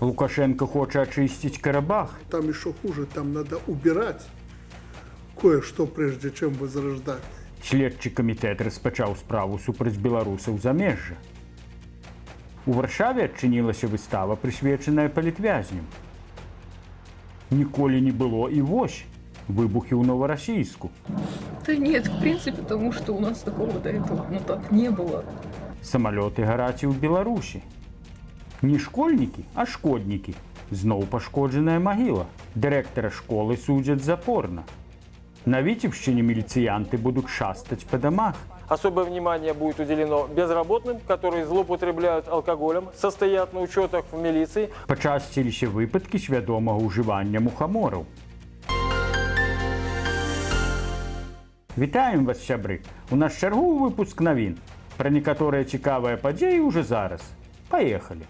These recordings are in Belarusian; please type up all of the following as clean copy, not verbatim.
Лукашенко хочет очистить Карабах. Там еще хуже, там надо убирать кое-что, прежде чем возрождать. Следчий камітэт распачаў справу супраць беларусаў замежжа. У Варшаве адчынілася выстава, прысвечаная палітвязням. Ніколі не было і вось выбухи ў Новороссийску. Да нет, в принципе, потому что у нас такого до этого, так не было. Самолеты гараць і ў Беларусі. Не школьнікі, а шкоднікі. Зноў пашкоджаная магіла. Дырэктара школы судзяць за порно. На Витебщине милициянты будут шастать по домах. Особое внимание будет уделено безработным, которые злоупотребляют алкоголем, состоят на учетах в милиции. Пачасціліся выпадкі свядомага ўжывання мухамораў. Вітаем вас, сябры! У нас чарговы выпуск навін. Пра некаторыя цікавыя падзеі ўжо зараз. Паехалі!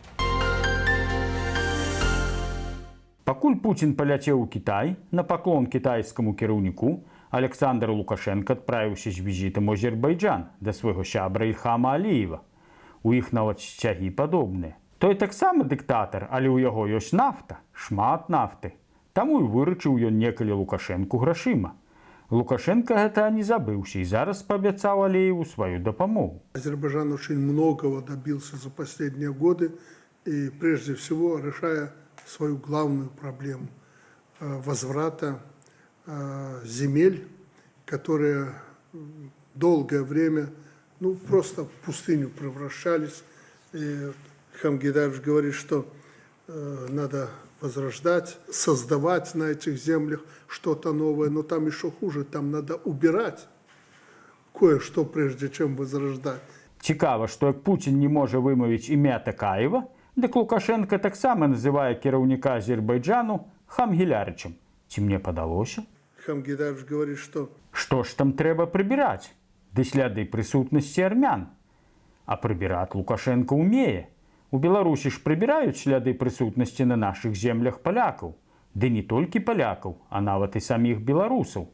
Пакуль Пуцін паляцеў у Кітай, на паклон кітайскаму кіраўніку, Александр Лукашенко адправіўся з візітам у Азербайджан да свайго сябра Ільхама Аліева. У іх нават сцягі падобныя. Той таксама дыктатар, але ў яго ёсць нафта, шмат нафты. Таму і выручыў ён некалі Лукашенку грашыма. Лукашенко гэта не забыўся і зараз паабяцаў Аліеву сваю дапамогу. Азербайджан очень многого добился за последние годы и прежде всего решая свою главную проблему возврата земель, которые долгое время просто в пустыню превращались. И Хамгидаевич говорит, что надо возрождать, создавать на этих землях что-то новое, но там еще хуже, там надо убирать кое-что, прежде чем возрождать. Цікава, што як Пуцін не можа вымавіць імя Такаева, дык Лукашенко таксама называе кіраўніка Азербайджану Хамгілярычем. Ці мне падалося? Хамгидаевич говорит, что... Што ж там трэба прыбіраць? Ды сляды прысутнасці армян. А прыбіраць Лукашенко умее. У Беларусі ж прыбіраюць сляды прысутнасці на нашых землях палякаў. Ды не толькі палякаў, а нават і саміх беларусаў.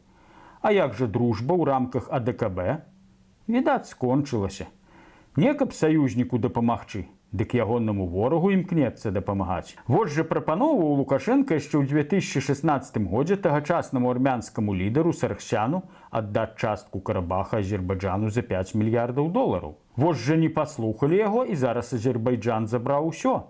А як жа дружба ў рамках АДКБ? Відаць, скончылася. Не каб саюзніку дапамагчы, дык ягоннаму ворагу імкнецца дапамагаць. Вот жа прапановаў Лукашенка яшчэ ў 2016 годзе тагачаснаму армянскаму лідару Саргсяну аддаць частку Карабаха Азербайджану за $5 мільярдаў. Вот жа не паслухалі яго, і зараз Азербайджан забраў усё.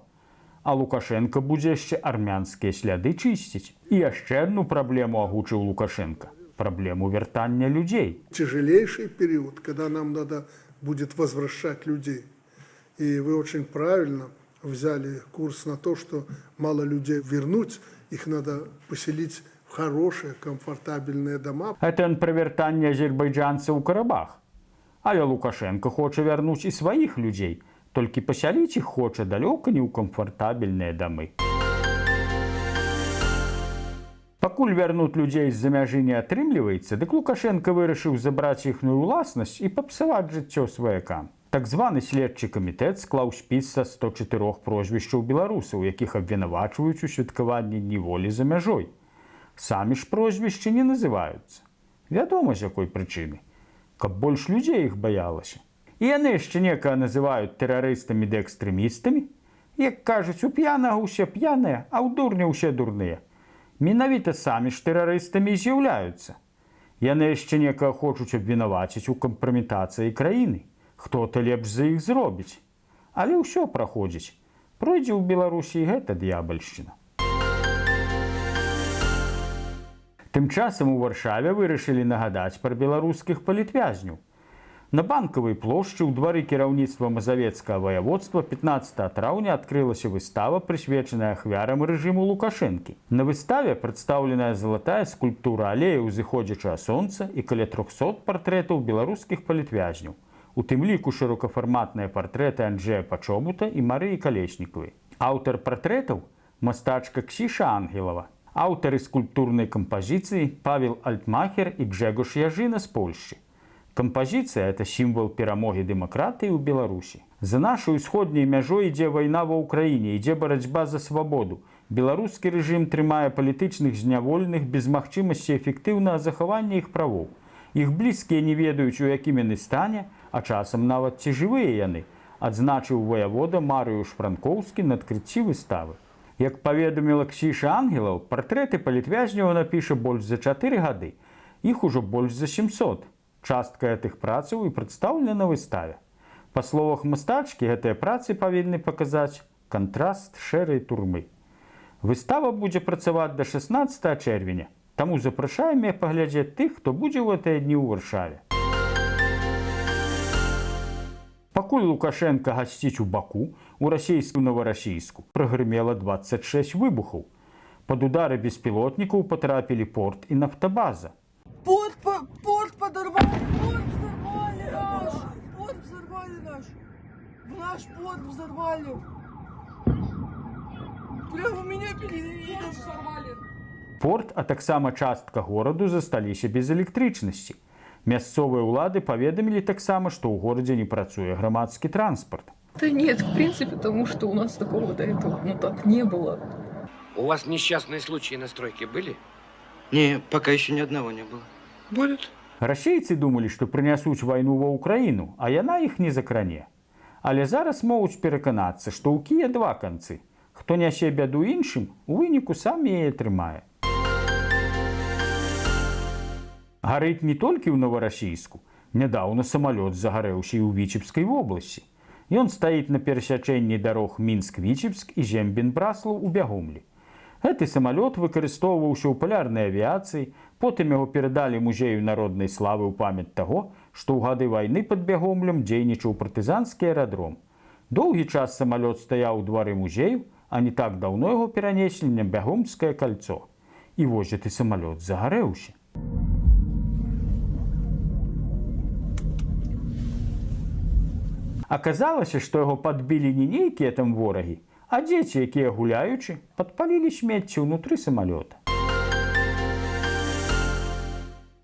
А Лукашенко будзе яшчэ армянскія сляды чысціць. І яшчэ адну праблему агучыў Лукашенко. Праблему вяртання людзей. Тяжелейший период, когда нам надо будет возвращать людей. И вы очень правильно взяли курс на то, что мало людей вернуть, их надо поселить в хорошие, комфортабельные дома. Это он про вяртанне азербайджанцаў у Карабах. Але Лукашенко хоча вярнуць і сваіх людзей, толькі пасяліць іх хоча далёка не ў камфортабельныя дамы. Пакуль вярнуць людзей з-за мяжы не атрымліваецца, дык Лукашенко вырашыў забраць іхную ўласнасць і папсаваць жыццё сваякам. Так званы следчы камітэт склаў спіс са 104 прозвішчаў беларусаў, якіх абвінавачваюць у святкаванні няволі за мяжой. Самі ж прозвішчы не называюцца. Вядома, з якой прычыны. Каб больш людзей іх баялася. І яны яшчэ некага называюць тэрарыстамі ды экстрэмістамі. Як кажуць, у п'янага ўсе п'яныя, а ў дурня ўсе дурныя. Менавіта самі ж тэрарыстамі і з'яўляюцца. Яны яшчэ некага хочуць абвінаваціць у кампраметацыі краіны. Хто-то лепш за іх зробіць. Але ўсё праходзіць. Пройдзе ў Беларусі і гэта д'ябальшчына. Тым часам у Варшаве вырашылі нагадаць пра беларускіх палітвязняў. На Банкавай плошчы ў двары кіраўніцтва Мазавецкага ваяводства 15 траўня адкрылася выстава, прысвечаная ахвярам рэжыму Лукашэнкі. На выставе прадстаўленая залатая скульптура алея ўзыходзячага сонца і каля 300 партрэтаў беларускіх палітвязняў. У тым ліку шырокафарматныя партрэты Анджэя Пачобута і Марыі Калеснікавай. Аўтар партрэтаў – мастачка Ксіша Ангелава. Аўтары скульптурнай кампазіцыі Павел Альтмахер і Гжэгош Яжына з Польшчы. Кампазіцыя – это сімвал перамогі дэмакратыі ў Беларусі. За нашай усходняй мяжой ідзе вайна ва ўкраіне, ідзе барацьба за свабоду. Беларускі рэжым трымае палітычных зняволеных без магчымасці эфектыўнага захавання іх правоў. Іх блізкія не ведаюць, у якім яны стане, а часам нават ці жывыя яны, адзначыў ваявода Марыюш Франкоўскі на адкрыцці выставы. Як паведаміла Ксіша Ангелаў, партрэты палітвязняў напіша больш за 4 гады. Іх ужо больш за 700. Частка гэтых працаў і прадстаўлена на выставе. Па словах мастачкі, гэтыя працы павінны паказаць кантраст шэрай турмы. Выстава будзе працаваць да 16 чэрвеня, таму запрашаем яе паглядзець тых, хто будзе ў гэтыя дні ў Варшаве. Пакуль Лукашенка гасціць у Баку, у расійскую Новарасійску прагрымела 26 выбухаў. Пад удары беспілотнікаў патрапілі порт і нафтабаза. Порт подорвали, порт взорвали наш! Порт взорвали наш! Наш порт взорвали! Прямо меня перед взорвали! Порт, а таксама частка гораду засталіся без электрычнасці. Мясцовыя ўлады паведамілі таксама, што ў горадзе не працуе грамадскі транспарт. Да нет, в принципе, потому что у нас такого до этого, ну так, не было. У вас несчастные случаи на стройке были? Не, пока еще ни одного не было. Будут. Расейцы думалі, што прынясуць вайну ва ўкраіну, а яна іх не закране. Але зараз могуць пераканацца, што ў кіе два канцы. Хто нясе бяду іншым, у выніку сам яе атрымае. Гарыць не толькі ў Новарасійску. Нядаўна самалёт загарэўся і ў Вічебскай вобласці. Ён стаіць на перасячэнні дарог Мінск-Вічебск і Жембін-Браслаў у Бягомлі. Гэты самалёт выкарыстоўваўся ў палярнай авіяцыі, потым яго перадалі музею народнай славы ў памяць таго, што ў гады вайны пад Бягомлем дзейнічаў партызанскі аэрадром. Доўгі час самалёт стаяў у двары музею, а не так даўно яго перанеслі на Бягомскае кальцо. І вось гэты самалёт загарэўся. Аказалася, што яго падбілі не нейкія там ворагі, а дзеці, якія гуляючы, падпалілі смецце ўнутры самалёта.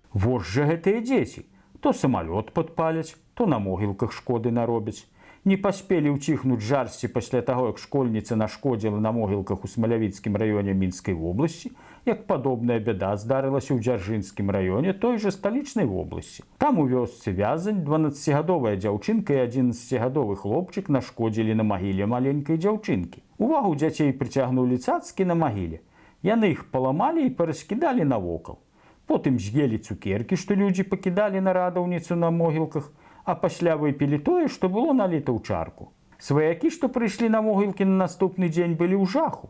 Вось жа гэтыя дзеці. То самалёт падпаляць, то на могілках шкоды наробяць. Не паспелі ўціхнуць жарсці пасля таго, як школьніца нашкодзіла на могілках у Смалявіцкім раёне Мінскай вобласці, як падобная бяда здарылася ў Дзяржынскім раёне той жа сталічнай вобласці. Там у вёсцы Вязань 12гадовая дзяўчынка і 11гадовы хлопчык нашкодзілі на магіле маленькай дзяўчынкі. Увагу дзяцей прыцягнулі цацкі на магіле. Яны іх паламалі і параскідалі навокал. Потым з'елі цукеркі, што людзі пакідалі на радаўніцу на могілках, а пасля выпілі тое, што было наліта ў чарку. Сваякі, што прыйшлі на могілкі на наступны дзень, былі ў жаху.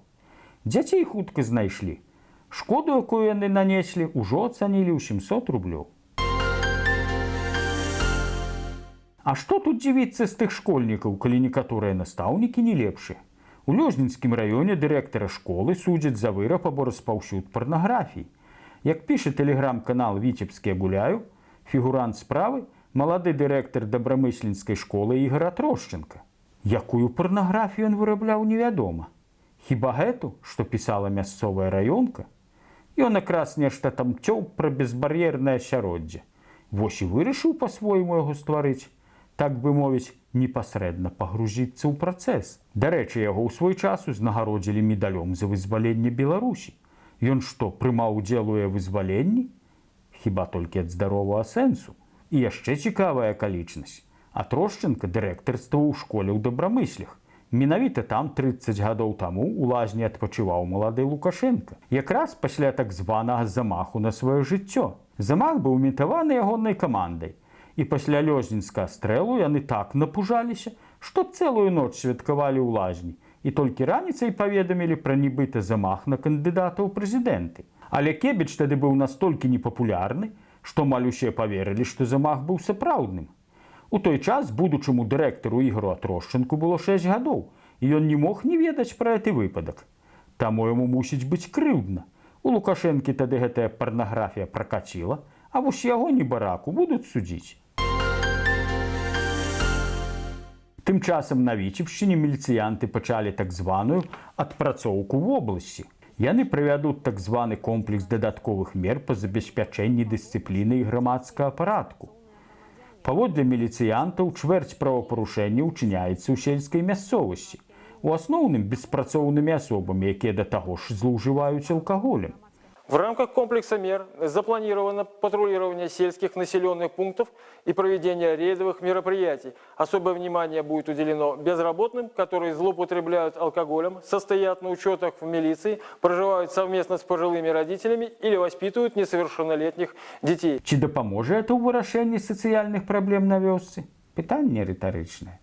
Дзяцей хутка знайшлі. Шкоду, якую яны нанеслі, ужо ацанілі ў 700 рублёў. А што тут дзівіцца з тых школьнікаў, калі некаторыя настаўнікі не лепшыя? У Лёзнінскім раёне дырэктара школы судзяць за выраб або распаўсюд парнаграфіі. Як піша тэлеграм-канал «Віцебскі гуляю», фігурант справы малады дырэктар дабрамысленскай школы Ігар Трошченка. Якую парнаграфію ён вырабляў, невядома. Хіба гэту, што пісала мясцовая раёнка? Ён якраз нешта там цёў пра безбар'ернае асяроддзе. Вось і вырашыў па-свойму яго стварыць, так бы мовіць, непасрэдна пагрузіцца ў працэс. Дарэчы, яго ў свой час узнагародзілі медалём за вызваленне Беларусі. Ён што, прымаў удзел у яе вызваленні? Хіба толькі ад здаровага сэнсу. І яшчэ цікавая акалічнасць. А Трошченка дырэктарстваваў у школе ў Дабрамыслях. Менавіта там 30 гадоў таму у лазні адпачываў малады Лукашенка. Якраз пасля так званага замаху на сваё жыццё. Замах быў імітаваны ягонай камандай. І пасля лёзнінскага стрэлу яны так напужаліся, што цэлую ноч святкавалі ў лазні. І толькі раніцай паведамілі пра нібыта замах на кандыдата ў прэзідэнты. Але Кебіч тады быў настолькі непапулярны, што амаль усе паверылі, што замах быў сапраўдным. У той час будучаму дырэктару Ігару Трошченку было 6 гадоў, і ён не мог не ведаць пра гэты выпадак. Таму яму мусіць быць крыўдна. У Лукашэнкі тады гэтая парнаграфія пракаціла, а вось яго небараку будуць судзіць. Тым часам на Віцебшчыне міліцыянты пачалі так званую адпрацоўку ў вобласці. Яны правядуць так званы комплекс дадатковых мер па забеспячэнні дысцыпліны і грамадскага парадку. Паводле міліцыянтаў, чвэрць правапарушэнняў учыняецца ў сельскай мясцовасці, у асноўным беспрацоўнымі асобамі, якія да таго ж злоўжываюць алкаголем. В рамках комплекса мер запланировано патрулирование сельских населенных пунктов и проведение рейдовых мероприятий. Особое внимание будет уделено безработным, которые злоупотребляют алкоголем, состоят на учетах в милиции, проживают совместно с пожилыми родителями или воспитывают несовершеннолетних детей. Чи дапаможа это ў вырашэнні сацыяльных праблем на вёсцы? Пытанне рытарычнае.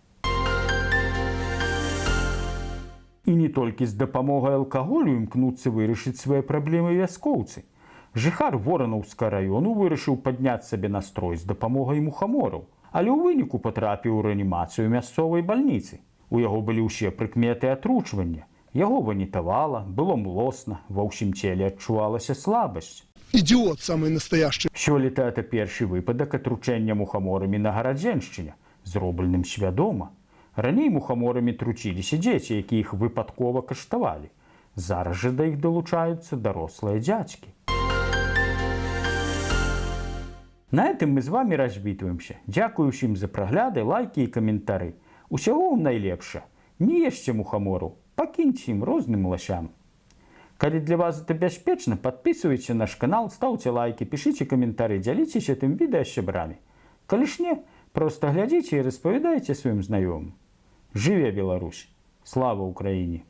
І не толькі з дапамогай алкаголю імкнуцца вырашыць свае праблемы вяскоўцы. Жыхар Воранаўскага раёну вырашыў падняць сабе настрой з дапамогай мухамораў, але ў выніку патрапіў у рэанімацыю мясцовай бальніцы. У яго былі ўсе прыкметы атручвання. Яго ванітавала, было млосна, ва ўсім целе адчувалася слабасць. Идиот самый настоящий. Сёлета это першы выпадак атручэння мухаморамі на Гараджэншчыне, зробленым свядома. Раней мухаморамі труціліся дзеці, які іх выпадкова каштавалі. Зараз жа да іх далучаюцца дарослыя дзядзькі. На этом мы з вами развітваемся. Дзякую ўсім за прагляды, лайкі і каментары. Усяго вам найлепша. Не ешце мухамору, пакіньце ім розным ласям. Калі для вас это бяспечна, подписывайтесь на наш канал, ставьте лайки, пишите комментарии, делитесь этим видео с сябрамі. Калі ж не, просто глядзіце і распавядайце сваім знаёмым. Жыве Беларусь! Слава Украине!